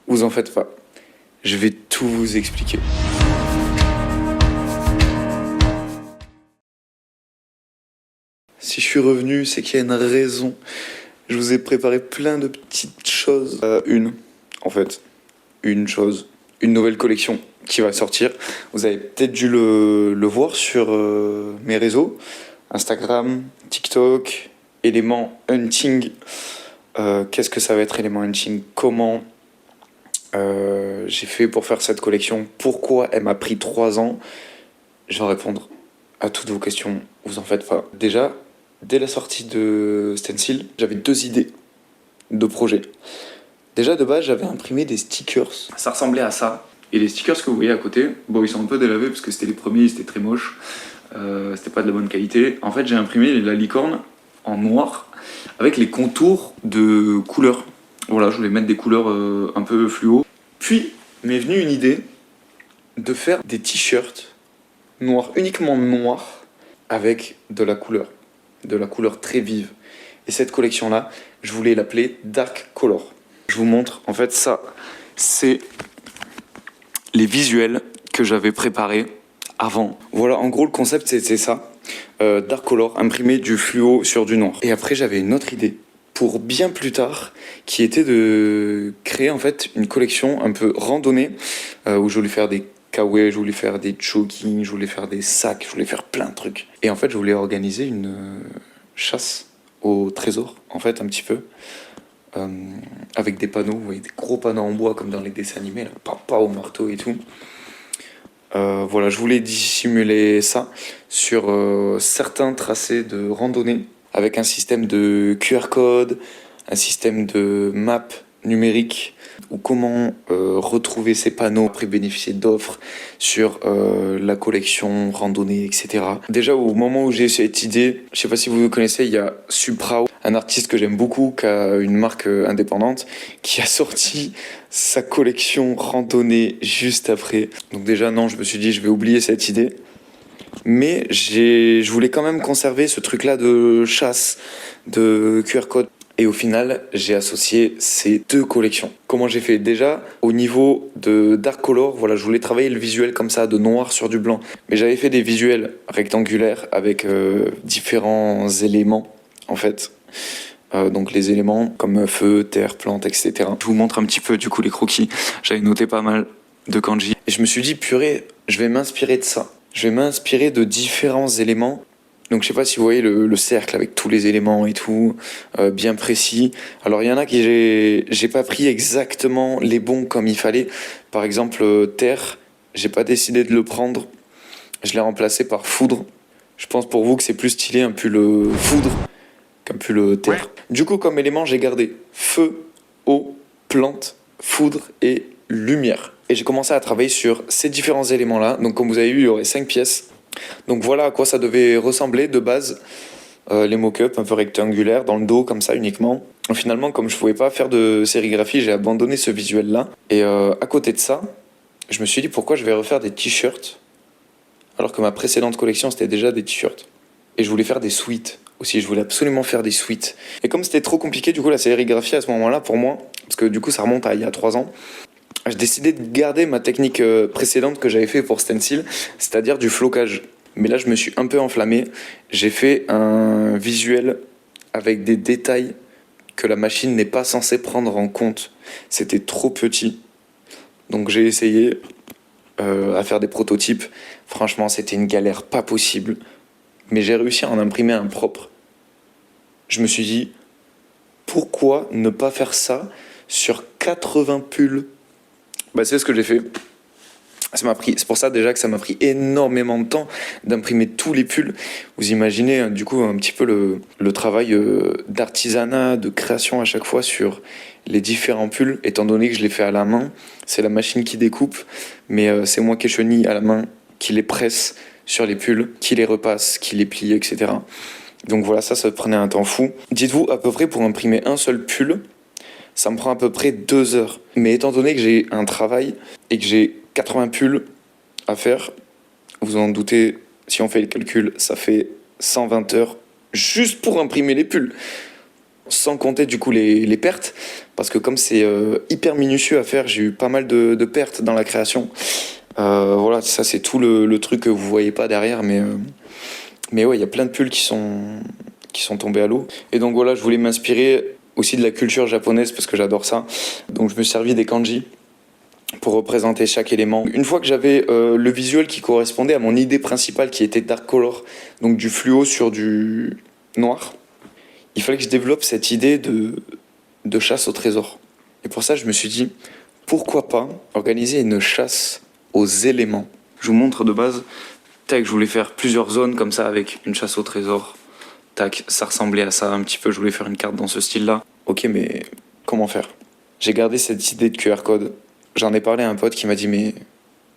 Vous en faites pas. Je vais tout vous expliquer. Si je suis revenu, c'est qu'il y a une raison. Je vous ai préparé plein de petites choses. Une chose. Une nouvelle collection qui va sortir. Vous avez peut-être dû le voir sur mes réseaux. Instagram, TikTok, Élément Hunting. Qu'est-ce que ça va être Élément Hunting? Comment j'ai fait pour faire cette collection? Pourquoi elle m'a pris 3 ans? Je vais répondre à toutes vos questions, vous en faites pas. Déjà, dès la sortie de Stencil, j'avais 2 idées de projets. Déjà, de base, j'avais imprimé des stickers. Ça ressemblait à ça. Et les stickers que vous voyez à côté, bon, ils sont un peu délavés parce que c'était les premiers, c'était très moche. C'était pas de la bonne qualité. En fait, j'ai imprimé la licorne en noir avec les contours de couleurs. Voilà, je voulais mettre des couleurs un peu fluo. Puis, m'est venue une idée de faire des t-shirts noirs, uniquement noirs, avec de la couleur très vive. Et cette collection-là, je voulais l'appeler Dark Color. Je vous montre, en fait, ça, c'est les visuels que j'avais préparés avant. Voilà, en gros, le concept, c'était ça. Dark Color, imprimer du fluo sur du noir. Et après, j'avais une autre idée pour bien plus tard, qui était de créer en fait une collection un peu randonnée, où je voulais faire des kawaii, je voulais faire des jogging, je voulais faire des sacs, je voulais faire plein de trucs. Et en fait, je voulais organiser une chasse au trésor, en fait, un petit peu. Avec des panneaux, vous voyez, des gros panneaux en bois comme dans les dessins animés, là, papa au marteau et tout. Voilà, je voulais dissimuler ça sur certains tracés de randonnée avec un système de QR code, un système de map numérique ou comment retrouver ces panneaux après bénéficier d'offres sur la collection randonnée, etc. Déjà au moment où j'ai cette idée, je sais pas si vous connaissez, il y a Suprao, un artiste que j'aime beaucoup, qui a une marque indépendante, qui a sorti sa collection randonnée juste après. Donc déjà non, je me suis dit je vais oublier cette idée. Mais je voulais quand même conserver ce truc-là de chasse, de QR code. Et au final, j'ai associé ces 2 collections. Comment j'ai fait? Déjà, au niveau de Dark Color, voilà, je voulais travailler le visuel comme ça, de noir sur du blanc. Mais j'avais fait des visuels rectangulaires avec différents éléments, en fait. Donc les éléments comme feu, terre, plante, etc. Je vous montre un petit peu du coup les croquis. J'avais noté pas mal de kanji. Et je me suis dit, purée, je vais m'inspirer de ça. Je vais m'inspirer de différents éléments. Donc je sais pas si vous voyez le cercle avec tous les éléments et tout, bien précis. Alors il y en a qui j'ai pas pris exactement les bons comme il fallait. Par exemple terre, j'ai pas décidé de le prendre. Je l'ai remplacé par foudre. Je pense pour vous que c'est plus stylé un pull foudre qu'un pull terre. Du coup comme élément j'ai gardé feu, eau, plante, foudre et lumière. Et j'ai commencé à travailler sur ces différents éléments-là. Donc comme vous avez vu, il y aurait 5 pièces. Donc voilà à quoi ça devait ressembler de base, les mock-ups un peu rectangulaires dans le dos comme ça uniquement. Finalement, comme je pouvais pas faire de sérigraphie, j'ai abandonné ce visuel-là. Et à côté de ça, je me suis dit pourquoi je vais refaire des t-shirts alors que ma précédente collection c'était déjà des t-shirts. Et je voulais faire des sweats aussi, je voulais absolument faire des sweats. Et comme c'était trop compliqué du coup la sérigraphie à ce moment-là pour moi, parce que du coup ça remonte à il y a 3 ans, j'ai décidé de garder ma technique précédente que j'avais fait pour Stencil, c'est-à-dire du flocage. Mais là, je me suis un peu enflammé. J'ai fait un visuel avec des détails que la machine n'est pas censée prendre en compte. C'était trop petit. Donc j'ai essayé à faire des prototypes. Franchement, c'était une galère pas possible. Mais j'ai réussi à en imprimer un propre. Je me suis dit, pourquoi ne pas faire ça sur 80 pulls? Bah, c'est ce que j'ai fait. C'est pour ça déjà que ça m'a pris énormément de temps d'imprimer tous les pulls. Vous imaginez du coup un petit peu le travail d'artisanat, de création à chaque fois sur les différents pulls, étant donné que je les fais à la main. C'est la machine qui découpe, mais c'est moi qui chenille à la main, qui les presse sur les pulls, qui les repasse, qui les plie, etc. Donc voilà, ça prenait un temps fou. Dites-vous à peu près pour imprimer un seul pull, ça me prend à peu près 2 heures. Mais étant donné que j'ai un travail et que j'ai 80 pulls à faire, vous en doutez, si on fait le calcul, ça fait 120 heures juste pour imprimer les pulls. sans compter du coup les pertes, parce que comme c'est hyper minutieux à faire, j'ai eu pas mal de pertes dans la création. Voilà, ça c'est tout le truc que vous voyez pas derrière, mais ouais, il y a plein de pulls qui sont tombés à l'eau. Et donc voilà, je voulais m'inspirer aussi de la culture japonaise parce que j'adore ça. Donc je me suis servi des kanji pour représenter chaque élément. Une fois que j'avais le visuel qui correspondait à mon idée principale qui était dark color, donc du fluo sur du noir, il fallait que je développe cette idée de chasse au trésor. Et pour ça, je me suis dit, pourquoi pas organiser une chasse aux éléments. Je vous montre de base. Tac, je voulais faire plusieurs zones comme ça avec une chasse au trésor. Tac, ça ressemblait à ça un petit peu. Je voulais faire une carte dans ce style-là. Ok, mais comment faire? J'ai gardé cette idée de QR code. J'en ai parlé à un pote qui m'a dit, mais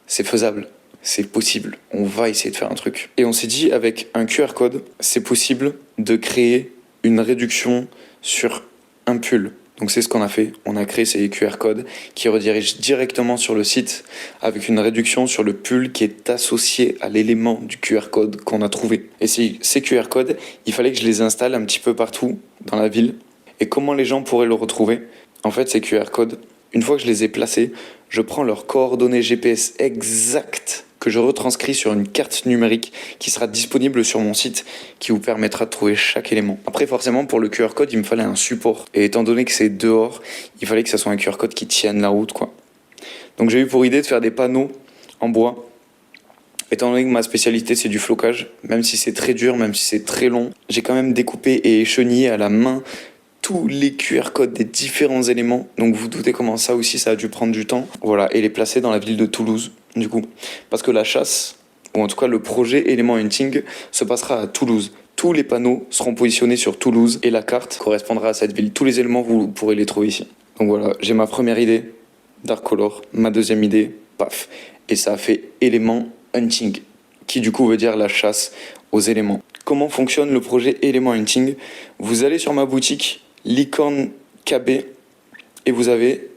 c'est faisable, c'est possible, on va essayer de faire un truc. Et on s'est dit, avec un QR code, c'est possible de créer une réduction sur un pull. Donc c'est ce qu'on a fait, on a créé ces QR codes qui redirigent directement sur le site avec une réduction sur le pull qui est associé à l'élément du QR code qu'on a trouvé. Et ces QR codes, il fallait que je les installe un petit peu partout dans la ville. Et comment les gens pourraient le retrouver? En fait, ces QR codes, une fois que je les ai placés, je prends leurs coordonnées GPS exactes que je retranscris sur une carte numérique qui sera disponible sur mon site qui vous permettra de trouver chaque élément. Après, forcément, pour le QR code, il me fallait un support. Et étant donné que c'est dehors, il fallait que ça soit un QR code qui tienne la route, quoi. Donc j'ai eu pour idée de faire des panneaux en bois. Étant donné que ma spécialité c'est du flocage, même si c'est très dur, même si c'est très long, j'ai quand même découpé et échenillé à la main tous les QR codes des différents éléments. Donc vous doutez comment ça aussi ça a dû prendre du temps. Voilà, et les placer dans la ville de Toulouse, du coup. Parce que la chasse, ou en tout cas le projet Element Hunting, se passera à Toulouse. Tous les panneaux seront positionnés sur Toulouse et la carte correspondra à cette ville. Tous les éléments, vous pourrez les trouver ici. Donc voilà, j'ai ma première idée, Dark Color, ma deuxième idée, paf. Et ça a fait Element Hunting, qui du coup veut dire la chasse aux éléments. Comment fonctionne le projet Element Hunting? Vous allez sur ma boutique, Licorne KB, et vous avez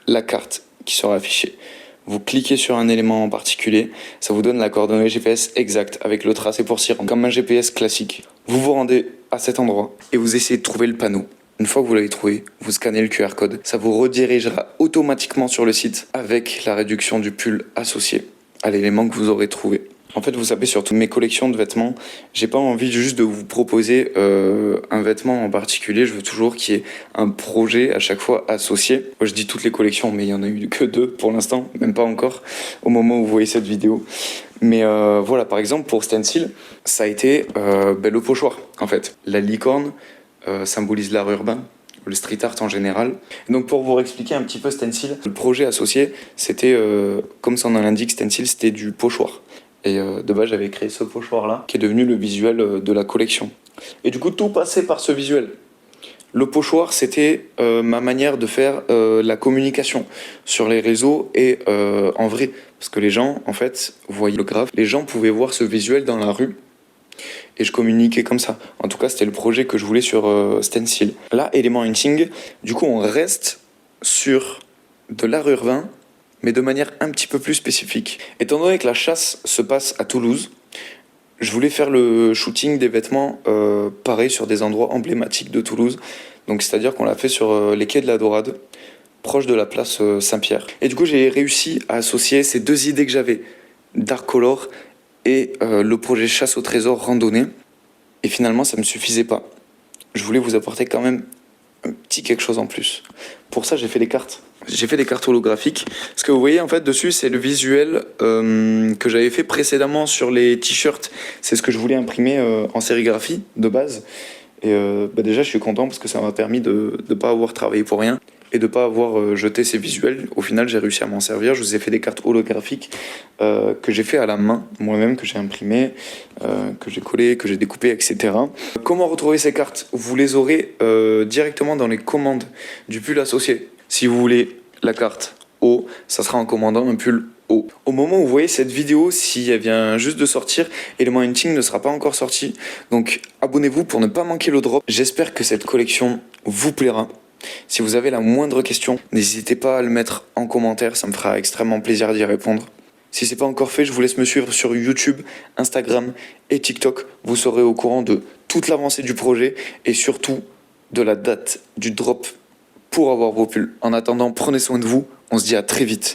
la carte qui sera affichée. Vous cliquez sur un élément en particulier, ça vous donne la coordonnée GPS exacte avec le tracé pour s'y rendre, comme un GPS classique. Vous vous rendez à cet endroit et vous essayez de trouver le panneau. Une fois que vous l'avez trouvé, vous scannez le QR code, ça vous redirigera automatiquement sur le site avec la réduction du pull associé à l'élément que vous aurez trouvé. En fait, vous savez, sur toutes mes collections de vêtements, j'ai pas envie juste de vous proposer un vêtement en particulier. Je veux toujours qu'il y ait un projet à chaque fois associé. Moi, je dis toutes les collections, mais il y en a eu que 2 pour l'instant, même pas encore, au moment où vous voyez cette vidéo. Mais voilà, par exemple, pour Stencil, ça a été le pochoir, en fait. La licorne symbolise l'art urbain, le street art en général. Donc pour vous expliquer un petit peu Stencil, le projet associé, c'était, comme son nom l'indique, Stencil, c'était du pochoir. Et de base, j'avais créé ce pochoir-là, qui est devenu le visuel de la collection. Et du coup, tout passait par ce visuel. Le pochoir, c'était ma manière de faire la communication sur les réseaux et en vrai. Parce que les gens, en fait, voyaient le graphe, les gens pouvaient voir ce visuel dans la rue. Et je communiquais comme ça. En tout cas, c'était le projet que je voulais sur Stencil. Là, Element Hunting, du coup, on reste sur de l'art urbain, mais de manière un petit peu plus spécifique. Étant donné que la chasse se passe à Toulouse, je voulais faire le shooting des vêtements pareil sur des endroits emblématiques de Toulouse. Donc c'est-à-dire qu'on l'a fait sur les quais de la Dorade, proche de la place Saint-Pierre. Et du coup, j'ai réussi à associer ces deux idées que j'avais, Dark Color et le projet chasse au trésor randonnée. Et finalement, ça ne me suffisait pas. Je voulais vous apporter quand même un petit quelque chose en plus. Pour ça, j'ai fait des cartes. J'ai fait des cartes holographiques. Ce que vous voyez en fait dessus, c'est le visuel que j'avais fait précédemment sur les t-shirts. C'est ce que je voulais imprimer en sérigraphie de base. Et déjà, je suis content parce que ça m'a permis de ne pas avoir travaillé pour rien et de ne pas avoir jeté ces visuels. Au final, j'ai réussi à m'en servir. Je vous ai fait des cartes holographiques que j'ai fait à la main, moi-même, que j'ai imprimées, que j'ai collées, que j'ai découpées, etc. Comment retrouver ces cartes? Vous les aurez directement dans les commandes du pull associé. Si vous voulez la carte haut, ça sera en commandant un pull haut. Au moment où vous voyez cette vidéo, si elle vient juste de sortir, Element Hunting ne sera pas encore sorti. Donc abonnez-vous pour ne pas manquer le drop. J'espère que cette collection vous plaira. Si vous avez la moindre question, n'hésitez pas à le mettre en commentaire, ça me fera extrêmement plaisir d'y répondre. Si c'est pas encore fait, je vous laisse me suivre sur YouTube, Instagram et TikTok. Vous serez au courant de toute l'avancée du projet et surtout de la date du drop pour avoir vos pulls. En attendant, prenez soin de vous. On se dit à très vite.